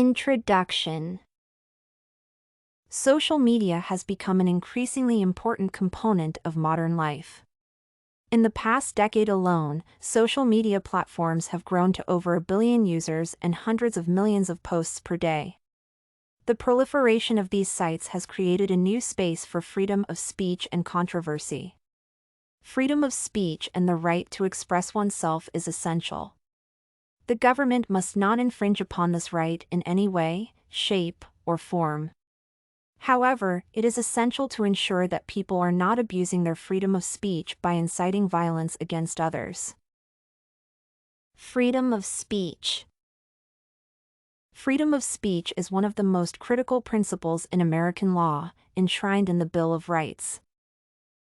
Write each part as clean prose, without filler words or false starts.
Introduction. Social media has become an increasingly important component of modern life. In the past decade alone, social media platforms have grown to over 1 billion users and hundreds of millions of posts per day. The proliferation of these sites has created a new space for freedom of speech and controversy. Freedom of speech and the right to express oneself is essential. The government must not infringe upon this right in any way, shape, or form. However, it is essential to ensure that people are not abusing their freedom of speech by inciting violence against others. Freedom of speech. Freedom of speech is one of the most critical principles in American law, enshrined in the Bill of Rights.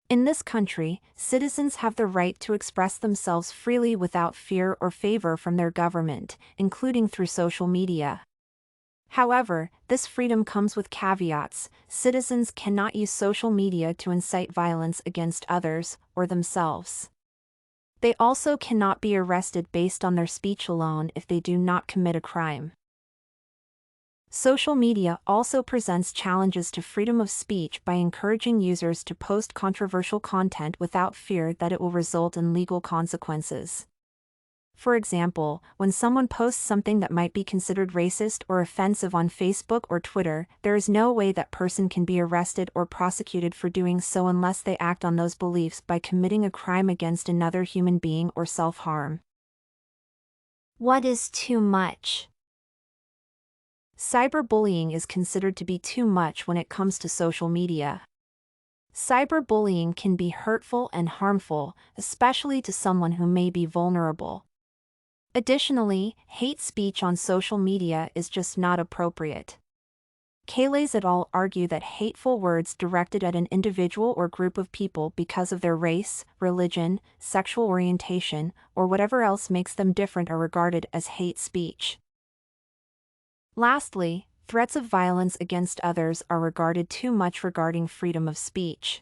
In this country, citizens have the right to express themselves freely without fear or favor from their government, including through social media. However, this freedom comes with caveats. Citizens cannot use social media to incite violence against others or themselves. They also cannot be arrested based on their speech alone if they do not commit a crime. Social media also presents challenges to freedom of speech by encouraging users to post controversial content without fear that it will result in legal consequences. For example, when someone posts something that might be considered racist or offensive on Facebook or Twitter, there is no way that person can be arrested or prosecuted for doing so unless they act on those beliefs by committing a crime against another human being or self-harm. What is too much? Cyberbullying is considered to be too much when it comes to social media. Cyberbullying can be hurtful and harmful, especially to someone who may be vulnerable. Additionally, hate speech on social media is just not appropriate. Cavendish et al. Argue that hateful words directed at an individual or group of people because of their race, religion, sexual orientation, or whatever else makes them different are regarded as hate speech. Lastly, threats of violence against others are regarded too much regarding freedom of speech.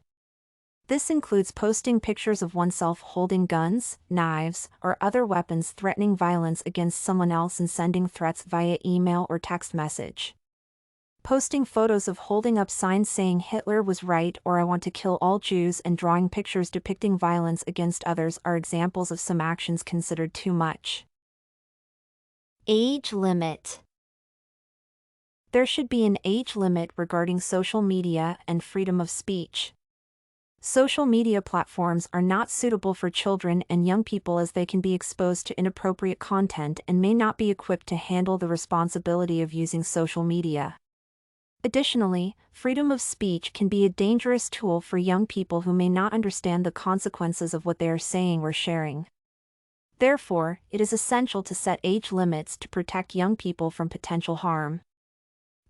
This includes posting pictures of oneself holding guns, knives, or other weapons threatening violence against someone else and sending threats via email or text message. Posting photos of holding up signs saying Hitler was right or I want to kill all Jews and drawing pictures depicting violence against others are examples of some actions considered too much. Age limit. There should be an age limit regarding social media and freedom of speech. Social media platforms are not suitable for children and young people as they can be exposed to inappropriate content and may not be equipped to handle the responsibility of using social media. Additionally, freedom of speech can be a dangerous tool for young people who may not understand the consequences of what they are saying or sharing. Therefore, it is essential to set age limits to protect young people from potential harm.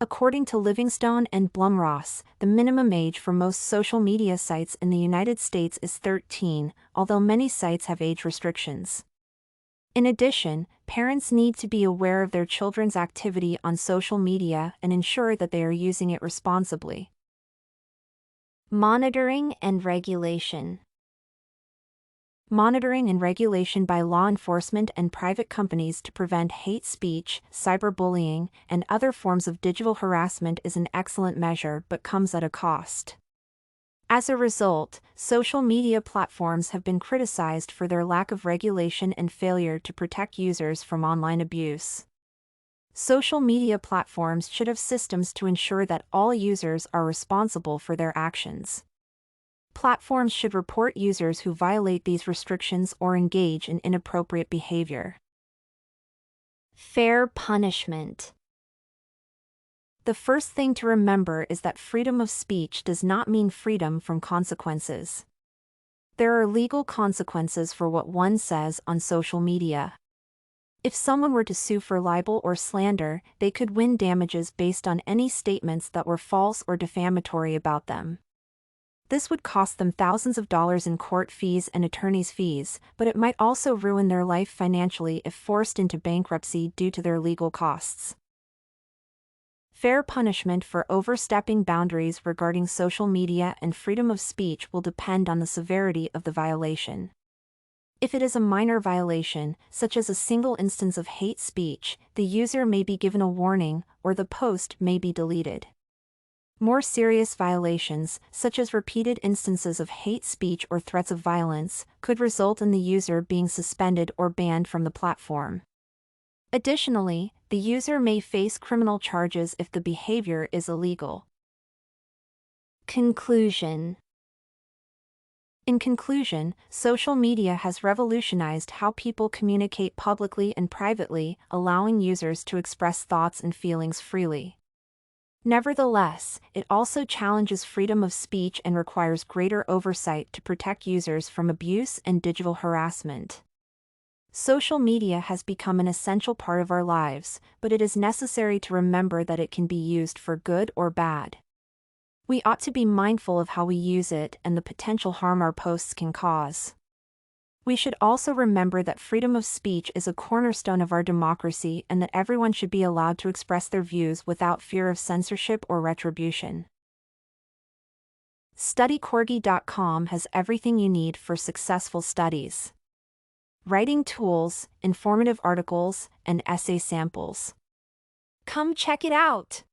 According to Livingstone and Blum-Ross, the minimum age for most social media sites in the United States is 13, although many sites have age restrictions. In addition, parents need to be aware of their children's activity on social media and ensure that they are using it responsibly. Monitoring and regulation. Monitoring and regulation by law enforcement and private companies to prevent hate speech, cyberbullying, and other forms of digital harassment is an excellent measure but comes at a cost. As a result, social media platforms have been criticized for their lack of regulation and failure to protect users from online abuse. Social media platforms should have systems to ensure that all users are responsible for their actions. Platforms should report users who violate these restrictions or engage in inappropriate behavior. Fair punishment. The first thing to remember is that freedom of speech does not mean freedom from consequences. There are legal consequences for what one says on social media. If someone were to sue for libel or slander, they could win damages based on any statements that were false or defamatory about them. This would cost them thousands of dollars in court fees and attorney's fees, but it might also ruin their life financially if forced into bankruptcy due to their legal costs. Fair punishment for overstepping boundaries regarding social media and freedom of speech will depend on the severity of the violation. If it is a minor violation, such as a single instance of hate speech, the user may be given a warning, or the post may be deleted. More serious violations, such as repeated instances of hate speech or threats of violence, could result in the user being suspended or banned from the platform. Additionally, the user may face criminal charges if the behavior is illegal. Conclusion. In conclusion, social media has revolutionized how people communicate publicly and privately, allowing users to express thoughts and feelings freely. Nevertheless, it also challenges freedom of speech and requires greater oversight to protect users from abuse and digital harassment. Social media has become an essential part of our lives, but it is necessary to remember that it can be used for good or bad. We ought to be mindful of how we use it and the potential harm our posts can cause. We should also remember that freedom of speech is a cornerstone of our democracy and that everyone should be allowed to express their views without fear of censorship or retribution. StudyCorgi.com has everything you need for successful studies. Writing tools, informative articles, and essay samples. Come check it out!